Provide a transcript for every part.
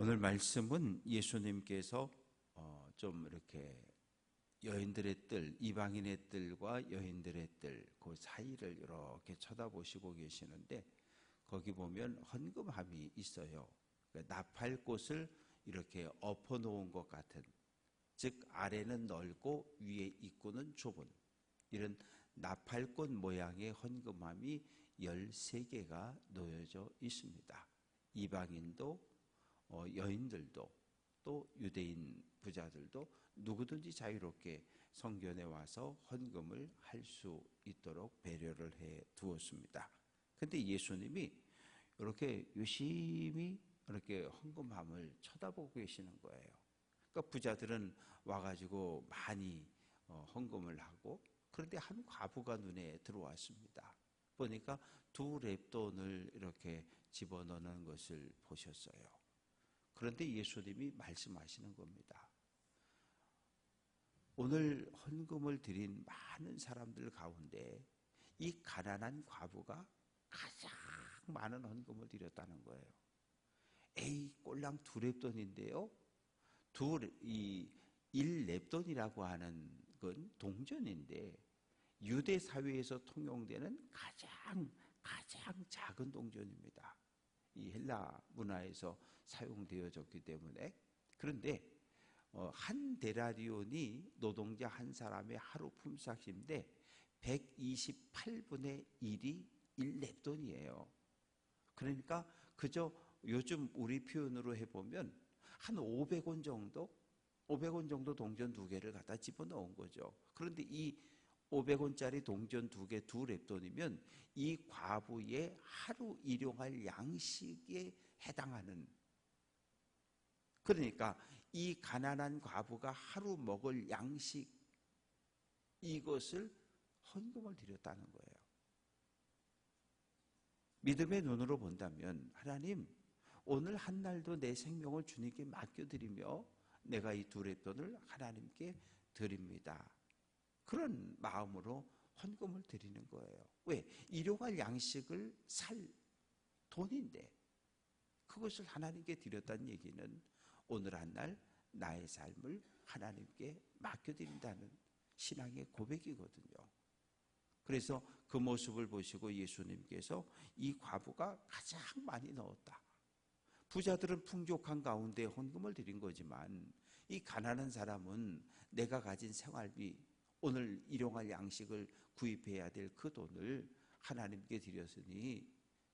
오늘 말씀은 예수님께서 좀 이렇게 여인들의 뜰, 이방인의 뜰과 여인들의 뜰, 그 사이를 이렇게 쳐다보시고 계시는데 거기 보면 헌금함이 있어요. 그러니까 납할 곳을 이렇게 엎어놓은 것 같은, 즉 아래는 넓고 위에 입구는 좁은 이런 납할 곳 모양의 헌금함이 13개가 놓여져 있습니다. 이방인도 여인들도 또 유대인 부자들도 누구든지 자유롭게 성전에 와서 헌금을 할 수 있도록 배려를 해 두었습니다. 근데 예수님이 이렇게 유심히 이렇게 헌금함을 쳐다보고 계시는 거예요. 그러니까 부자들은 와가지고 많이 헌금을 하고, 그런데 한 과부가 눈에 들어왔습니다. 보니까 2렙돈을 이렇게 집어넣는 것을 보셨어요. 그런데 예수님이 말씀하시는 겁니다. 오늘 헌금을 드린 많은 사람들 가운데 이 가난한 과부가 가장 많은 헌금을 드렸다는 거예요. 에이, 꼴랑 2렙돈인데요. 1렙돈이라고 하는 건 동전인데 유대 사회에서 통용되는 가장 작은 동전입니다. 이 헬라 문화에서 사용되어졌기 때문에. 그런데 한 데나리온이 노동자 한 사람의 하루 품삯인데 128분의 1이 1렙돈이에요. 그러니까 그저 요즘 우리 표현으로 해보면 한 500원 정도 동전 2개를 갖다 집어넣은 거죠. 그런데 이 500원짜리 동전 2개, 2렙돈이면 이 과부의 하루 일용할 양식에 해당하는, 그러니까 이 가난한 과부가 하루 먹을 양식, 이것을 헌금을 드렸다는 거예요. 믿음의 눈으로 본다면, 하나님, 오늘 한 날도 내 생명을 주님께 맡겨드리며 내가 이 2렙돈을 하나님께 드립니다. 그런 마음으로 헌금을 드리는 거예요. 왜? 일용할 양식을 살 돈인데 그것을 하나님께 드렸다는 얘기는 오늘 한 날 나의 삶을 하나님께 맡겨드린다는 신앙의 고백이거든요. 그래서 그 모습을 보시고 예수님께서 이 과부가 가장 많이 넣었다. 부자들은 풍족한 가운데 헌금을 드린 거지만 이 가난한 사람은 내가 가진 생활비, 오늘 일용할 양식을 구입해야 될 그 돈을 하나님께 드렸으니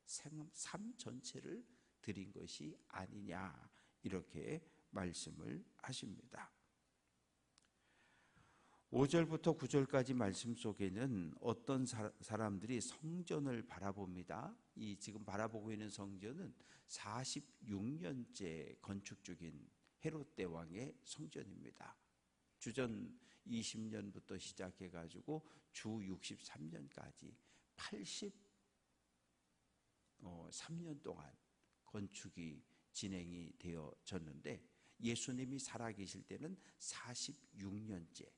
삶 전체를 드린 것이 아니냐, 이렇게 말씀을 하십니다. 5절부터 9절까지 말씀 속에는 어떤 사람들이 성전을 바라봅니다. 이 지금 바라보고 있는 성전은 46년째 건축 중인 헤롯 대왕의 성전입니다. 주전 20년부터 시작해가지고 주 63년까지 83년 동안 건축이 진행이 되어졌는데 예수님이 살아계실 때는 46년째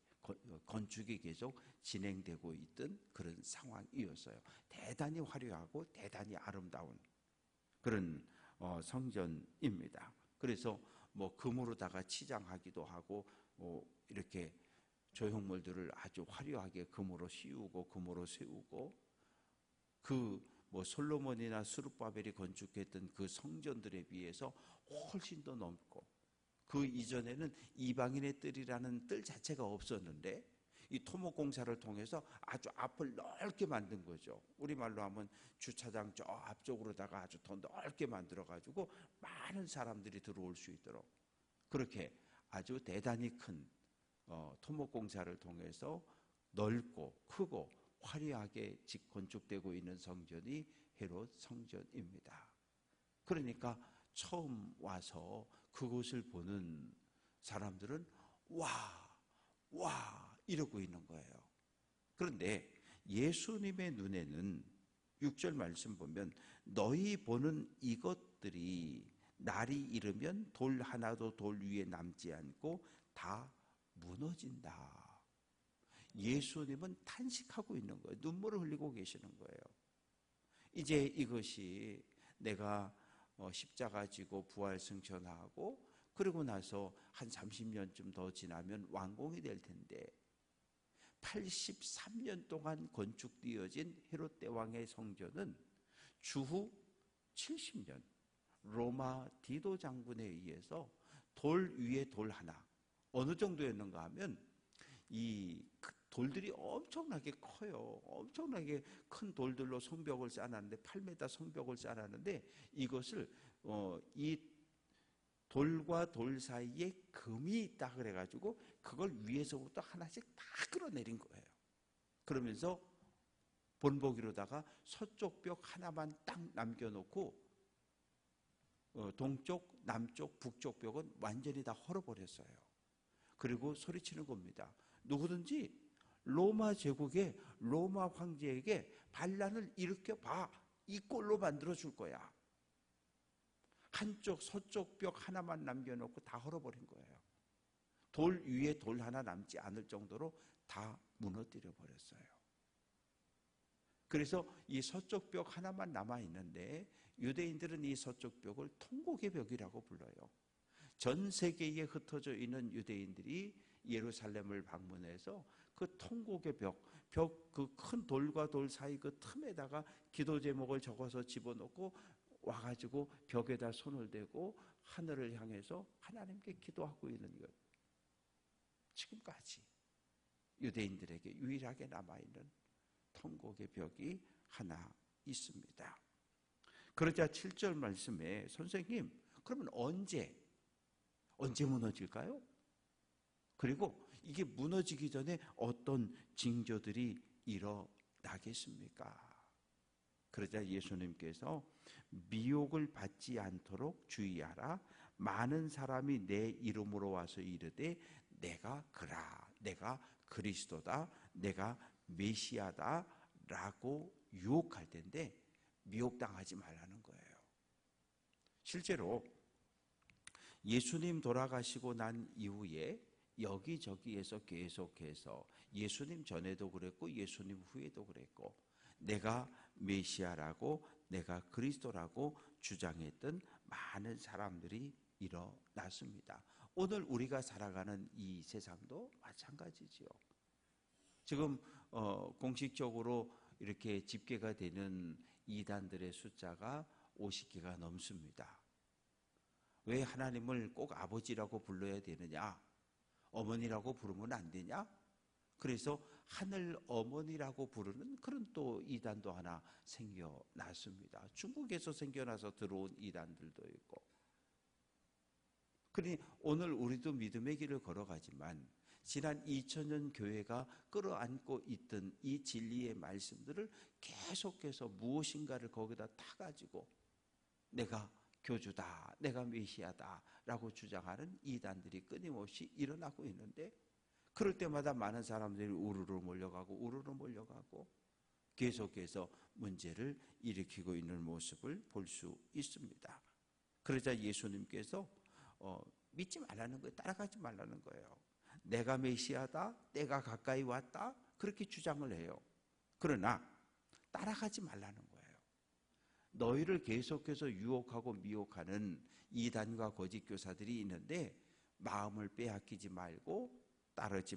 건축이 계속 진행되고 있던 그런 상황이었어요. 대단히 화려하고 대단히 아름다운 그런 성전입니다. 그래서 금으로다가 치장하기도 하고 이렇게 조형물들을 아주 화려하게 금으로 씌우고 금으로 세우고, 솔로몬이나 스룹바벨이 건축했던 그 성전들에 비해서 훨씬 더 넓고, 그 이전에는 이방인의 뜰이라는 뜰 자체가 없었는데 이 토목공사를 통해서 아주 앞을 넓게 만든 거죠. 우리말로 하면 주차장 저 앞쪽으로다가 아주 더 넓게 만들어가지고 많은 사람들이 들어올 수 있도록 그렇게 아주 대단히 큰 토목공사를 통해서 넓고 크고 화려하게 건축되고 있는 성전이 헤롯 성전입니다. 그러니까 처음 와서 그곳을 보는 사람들은 와 이러고 있는 거예요. 그런데 예수님의 눈에는 6절 말씀 보면 너희 보는 이것들이 날이 이르면 돌 하나도 돌 위에 남지 않고 다 무너진다. 예수님은 탄식하고 있는 거예요. 눈물을 흘리고 계시는 거예요. 이제 이것이 내가 십자가 지고 부활 승천하고 그리고 나서 한 30년쯤 더 지나면 완공이 될 텐데 83년 동안 건축되어진 헤롯 대왕의 성전은 주후 70년 로마 디도 장군에 의해서 돌 위에 돌 하나, 어느 정도였는가 하면 이 돌들이 엄청나게 커요. 엄청나게 큰 돌들로 성벽을 쌓았는데 8m 성벽을 쌓았는데 이것을 이 돌과 돌 사이에 금이 있다 그래가지고 그걸 위에서부터 하나씩 다 끌어내린 거예요. 그러면서 본보기로다가 서쪽 벽 하나만 딱 남겨놓고 동쪽, 남쪽, 북쪽 벽은 완전히 다 헐어버렸어요. 그리고 소리치는 겁니다. 누구든지 로마 제국의 로마 황제에게 반란을 일으켜봐. 이 꼴로 만들어줄 거야. 한쪽 서쪽 벽 하나만 남겨놓고 다 헐어버린 거예요. 돌 위에 돌 하나 남지 않을 정도로 다 무너뜨려 버렸어요. 그래서 이 서쪽 벽 하나만 남아있는데 유대인들은 이 서쪽 벽을 통곡의 벽이라고 불러요. 전 세계에 흩어져 있는 유대인들이 예루살렘을 방문해서 그 통곡의 벽 그 큰 돌과 돌 사이 그 틈에다가 기도 제목을 적어서 집어넣고 와가지고 벽에다 손을 대고 하늘을 향해서 하나님께 기도하고 있는 것. 지금까지 유대인들에게 유일하게 남아있는 통곡의 벽이 하나 있습니다. 그러자 7절 말씀에 선생님, 그러면 언제 무너질까요? 그리고 이게 무너지기 전에 어떤 징조들이 일어나겠습니까? 그러자 예수님께서 미혹을 받지 않도록 주의하라. 많은 사람이 내 이름으로 와서 이르되 내가 그라, 내가 그리스도다, 내가 메시아다 라고 유혹할 텐데 미혹당하지 말라는 거예요. 실제로 예수님 돌아가시고 난 이후에 여기저기에서 계속해서 예수님 전에도 그랬고 예수님 후에도 그랬고 내가 메시아라고 내가 그리스도라고 주장했던 많은 사람들이 일어났습니다. 오늘 우리가 살아가는 이 세상도 마찬가지지요. 지금 공식적으로 이렇게 집계가 되는 이단들의 숫자가 50개가 넘습니다. 왜 하나님을 꼭 아버지라고 불러야 되느냐? 어머니라고 부르면 안 되냐? 그래서 하늘 어머니라고 부르는 그런 또 이단도 하나 생겨났습니다. 중국에서 생겨나서 들어온 이단들도 있고. 그러니 오늘 우리도 믿음의 길을 걸어가지만 지난 2000년 교회가 끌어안고 있던 이 진리의 말씀들을 계속해서 무엇인가를 거기다 타가지고 내가 교주다, 내가 메시아다 라고 주장하는 이단들이 끊임없이 일어나고 있는데 그럴 때마다 많은 사람들이 우르르 몰려가고 계속해서 문제를 일으키고 있는 모습을 볼 수 있습니다. 그러자 예수님께서 믿지 말라는 거예요. 따라가지 말라는 거예요. 내가 메시아다, 내가 가까이 왔다 그렇게 주장을 해요. 그러나 따라가지 말라는 거예요. 너희를 계속해서 유혹하고 미혹하는 이단과 거짓 교사들이 있는데 마음을 빼앗기지 말고 따르지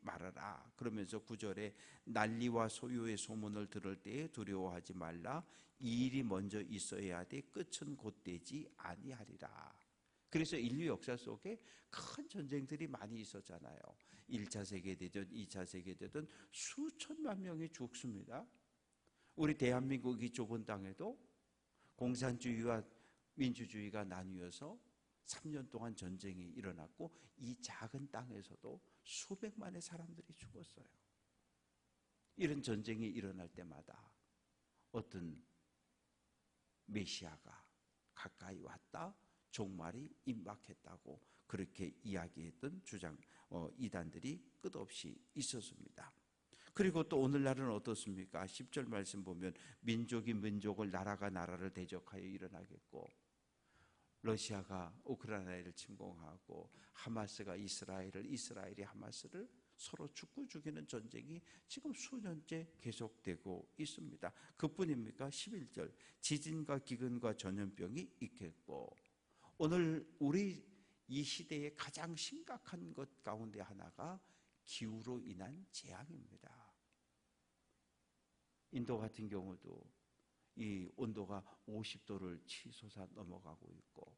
말아라. 그러면서 9절에 난리와 소요의 소문을 들을 때에 두려워하지 말라. 이 일이 먼저 있어야 돼. 끝은 곧 되지 아니하리라. 그래서 인류 역사 속에 큰 전쟁들이 많이 있었잖아요. 1차 세계대전, 2차 세계대전 수천만 명이 죽습니다. 우리 대한민국이 좁은 땅에도 공산주의와 민주주의가 나뉘어서 3년 동안 전쟁이 일어났고 이 작은 땅에서도 수백만의 사람들이 죽었어요. 이런 전쟁이 일어날 때마다 어떤 메시아가 가까이 왔다, 종말이 임박했다고 그렇게 이야기했던 이단들이 끝없이 있었습니다. 그리고 또 오늘날은 어떻습니까? 10절 말씀 보면 민족이 민족을, 나라가 나라를 대적하여 일어나겠고 러시아가 우크라이나를 침공하고 하마스가 이스라엘이 하마스를 서로 죽고 죽이는 전쟁이 지금 수년째 계속되고 있습니다. 그뿐입니까? 11절 지진과 기근과 전염병이 있겠고, 오늘 우리 이 시대의 가장 심각한 것 가운데 하나가 기후로 인한 재앙입니다. 인도 같은 경우도 이 온도가 50도를 치솟아 넘어가고 있고,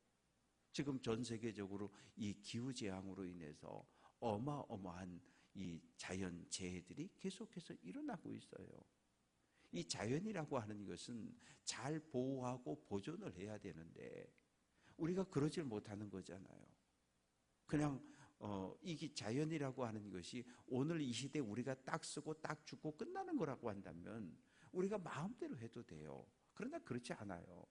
지금 전 세계적으로 이 기후재앙으로 인해서 어마어마한 이 자연 재해들이 계속해서 일어나고 있어요. 이 자연이라고 하는 것은 잘 보호하고 보존을 해야 되는데 우리가 그러질 못하는 거잖아요. 그냥 이게 자연이라고 하는 것이 오늘 이 시대에 우리가 딱 쓰고 딱 죽고 끝나는 거라고 한다면 우리가 마음대로 해도 돼요. 그러나 그렇지 않아요.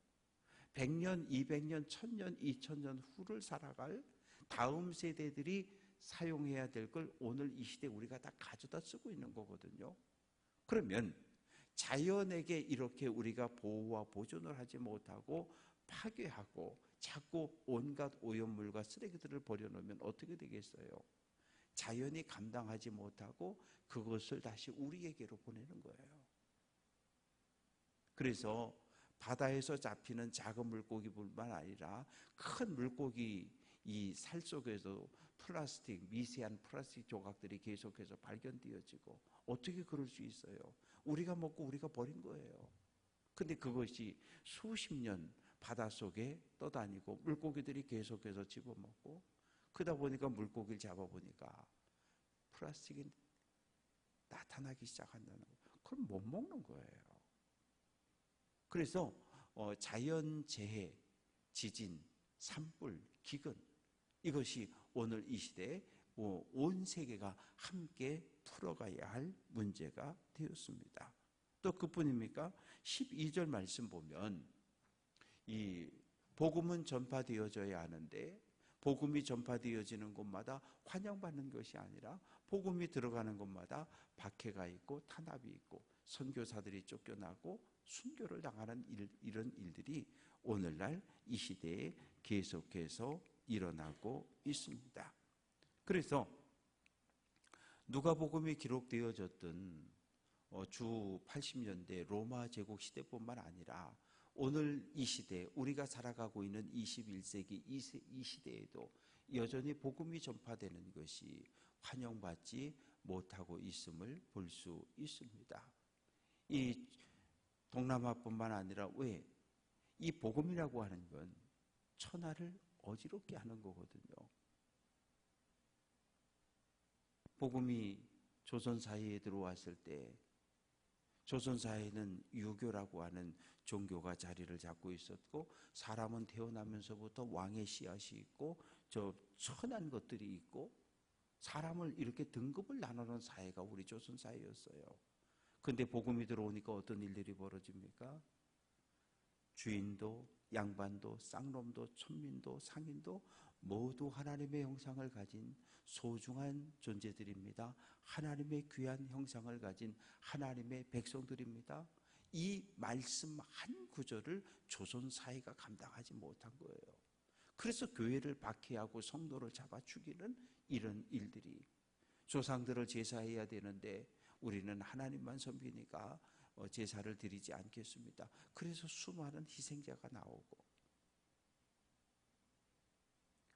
100년, 200년, 1000년, 2000년 후를 살아갈 다음 세대들이 사용해야 될 걸 오늘 이 시대에 우리가 다 가져다 쓰고 있는 거거든요. 그러면 자연에게 이렇게 우리가 보호와 보존을 하지 못하고 파괴하고 자꾸 온갖 오염물과 쓰레기들을 버려놓으면 어떻게 되겠어요? 자연이 감당하지 못하고 그것을 다시 우리에게로 보내는 거예요. 그래서 바다에서 잡히는 작은 물고기뿐만 아니라 큰 물고기 이 살 속에서 플라스틱, 미세한 플라스틱 조각들이 계속해서 발견되어지고, 어떻게 그럴 수 있어요? 우리가 먹고 우리가 버린 거예요. 근데 그것이 수십 년 바닷속에 떠다니고 물고기들이 계속해서 집어먹고, 그러다 보니까 물고기를 잡아보니까 플라스틱이 나타나기 시작한다는 거예요. 그걸 못 먹는 거예요. 그래서 자연재해, 지진, 산불, 기근, 이것이 오늘 이 시대에 온 세계가 함께 풀어가야 할 문제가 되었습니다. 또 그뿐입니까? 12절 말씀 보면 이 복음은 전파되어져야 하는데, 복음이 전파되어지는 곳마다 환영받는 것이 아니라 복음이 들어가는 곳마다 박해가 있고 탄압이 있고 선교사들이 쫓겨나고 순교를 당하는 이런 일들이 오늘날 이 시대에 계속해서 일어나고 있습니다. 그래서 누가복음이 기록되어졌던 주 80년대 로마 제국 시대뿐만 아니라 오늘 이 시대, 우리가 살아가고 있는 21세기 이 시대에도 여전히 복음이 전파되는 것이 환영받지 못하고 있음을 볼 수 있습니다. 이 동남아뿐만 아니라 왜? 이 복음이라고 하는 건 천하를 어지럽게 하는 거거든요. 복음이 조선사회에 들어왔을 때 조선사회는 유교라고 하는 종교가 자리를 잡고 있었고, 사람은 태어나면서부터 왕의 씨앗이 있고 저 천한 것들이 있고 사람을 이렇게 등급을 나누는 사회가 우리 조선사회였어요. 근데 복음이 들어오니까 어떤 일들이 벌어집니까? 주인도 양반도 쌍놈도 천민도 상인도 모두 하나님의 형상을 가진 소중한 존재들입니다. 하나님의 귀한 형상을 가진 하나님의 백성들입니다. 이 말씀 한 구절을 조선사회가 감당하지 못한 거예요. 그래서 교회를 박해하고 성도를 잡아 죽이는 이런 일들이, 조상들을 제사해야 되는데 우리는 하나님만 섬기니까 제사를 드리지 않겠습니다. 그래서 수많은 희생자가 나오고,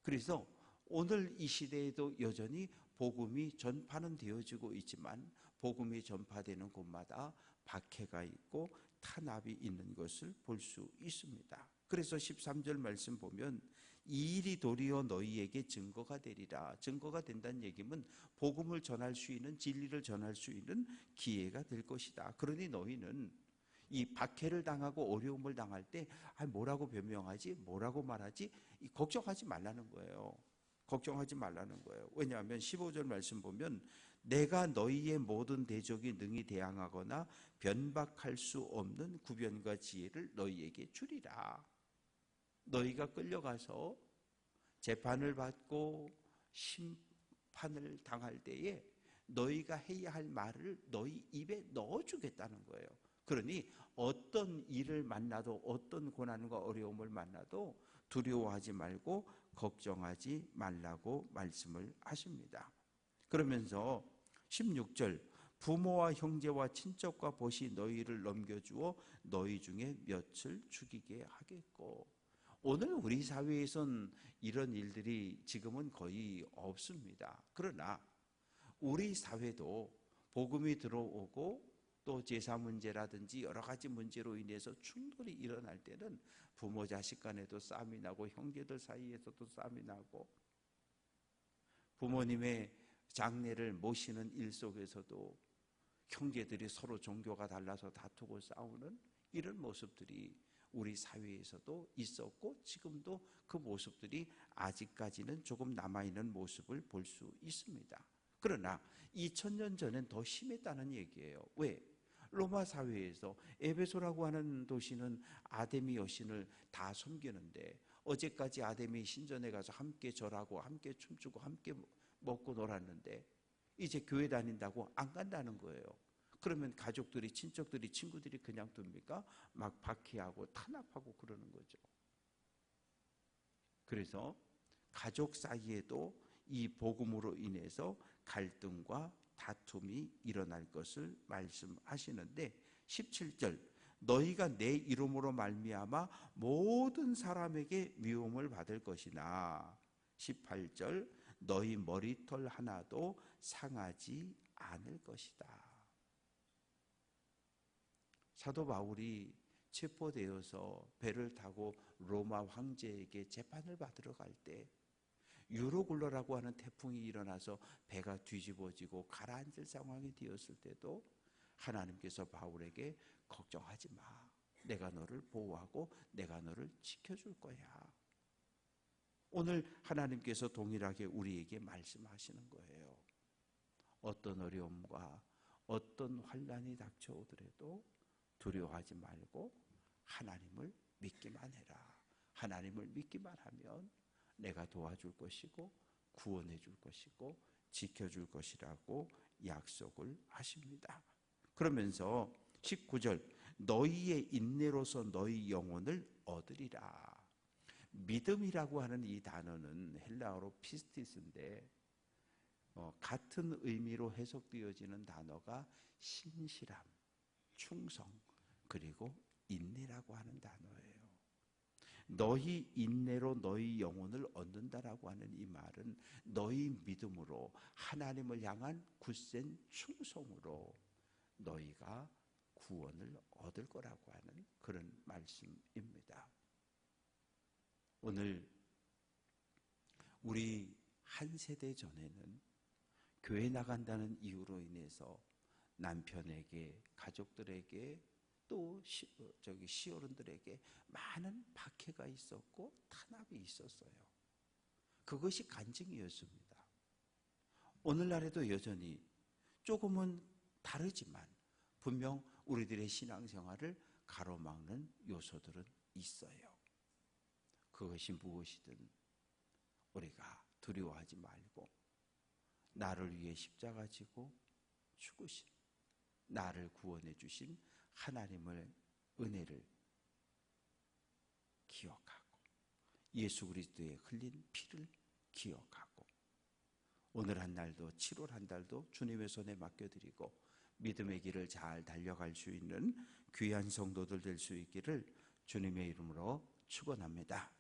그래서 오늘 이 시대에도 여전히 복음이 전파는 되어지고 있지만 복음이 전파되는 곳마다 박해가 있고 탄압이 있는 것을 볼 수 있습니다. 그래서 13절 말씀 보면 이 일이 도리어 너희에게 증거가 되리라. 증거가 된다는 얘기는 복음을 전할 수 있는, 진리를 전할 수 있는 기회가 될 것이다. 그러니 너희는 이 박해를 당하고 어려움을 당할 때 뭐라고 변명하지? 뭐라고 말하지? 걱정하지 말라는 거예요. 걱정하지 말라는 거예요. 왜냐하면 15절 말씀 보면 내가 너희의 모든 대적이 능히 대항하거나 변박할 수 없는 구변과 지혜를 너희에게 주리라. 너희가 끌려가서 재판을 받고 심판을 당할 때에 너희가 해야 할 말을 너희 입에 넣어주겠다는 거예요. 그러니 어떤 일을 만나도, 어떤 고난과 어려움을 만나도 두려워하지 말고 걱정하지 말라고 말씀을 하십니다. 그러면서 16절 부모와 형제와 친척과 벗이 너희를 넘겨주어 너희 중에 몇을 죽이게 하겠고. 오늘 우리 사회에선 이런 일들이 지금은 거의 없습니다. 그러나 우리 사회도 복음이 들어오고 또 제사 문제라든지 여러 가지 문제로 인해서 충돌이 일어날 때는 부모 자식 간에도 싸움이 나고 형제들 사이에서도 싸움이 나고 부모님의 장례를 모시는 일 속에서도 형제들이 서로 종교가 달라서 다투고 싸우는 이런 모습들이 우리 사회에서도 있었고 지금도 그 모습들이 아직까지는 조금 남아있는 모습을 볼 수 있습니다. 그러나 2000년 전엔 더 심했다는 얘기예요. 왜? 로마 사회에서 에베소라고 하는 도시는 아데미 여신을 다 섬기는데 어제까지 아데미 신전에 가서 함께 절하고 함께 춤추고 함께 먹고 놀았는데 이제 교회 다닌다고 안 간다는 거예요. 그러면 가족들이, 친척들이, 친구들이 그냥 둡니까? 막 박해하고 탄압하고 그러는 거죠. 그래서 가족 사이에도 이 복음으로 인해서 갈등과 다툼이 일어날 것을 말씀하시는데 17절 너희가 내 이름으로 말미암아 모든 사람에게 미움을 받을 것이나 18절 너희 머리털 하나도 상하지 않을 것이다. 사도 바울이 체포되어서 배를 타고 로마 황제에게 재판을 받으러 갈 때 유로굴러라고 하는 태풍이 일어나서 배가 뒤집어지고 가라앉을 상황이 되었을 때도 하나님께서 바울에게 걱정하지 마. 내가 너를 보호하고 내가 너를 지켜줄 거야. 오늘 하나님께서 동일하게 우리에게 말씀하시는 거예요. 어떤 어려움과 어떤 환난이 닥쳐오더라도 두려워하지 말고 하나님을 믿기만 해라. 하나님을 믿기만 하면 내가 도와줄 것이고 구원해 줄 것이고 지켜줄 것이라고 약속을 하십니다. 그러면서 19절 너희의 인내로서 너희 영혼을 얻으리라. 믿음이라고 하는 이 단어는 헬라어로 피스티스인데 같은 의미로 해석되어지는 단어가 신실함, 충성, 그리고 인내라고 하는 단어예요. 너희 인내로 너희 영혼을 얻는다라고 하는 이 말은 너희 믿음으로 하나님을 향한 굳센 충성으로 너희가 구원을 얻을 거라고 하는 그런 말씀입니다. 오늘 우리 한 세대 전에는 교회 나간다는 이유로 인해서 남편에게, 가족들에게 또 시어른들에게 많은 박해가 있었고 탄압이 있었어요. 그것이 간증이었습니다. 오늘날에도 여전히 조금은 다르지만 분명 우리들의 신앙생활을 가로막는 요소들은 있어요. 그것이 무엇이든 우리가 두려워하지 말고 나를 위해 십자가 지고 죽으신 나를 구원해 주신 하나님의 은혜를 기억하고 예수 그리스도의 흘린 피를 기억하고 오늘 한 날도 7월 한 달도 주님의 손에 맡겨드리고 믿음의 길을 잘 달려갈 수 있는 귀한 성도들 될 수 있기를 주님의 이름으로 축원합니다.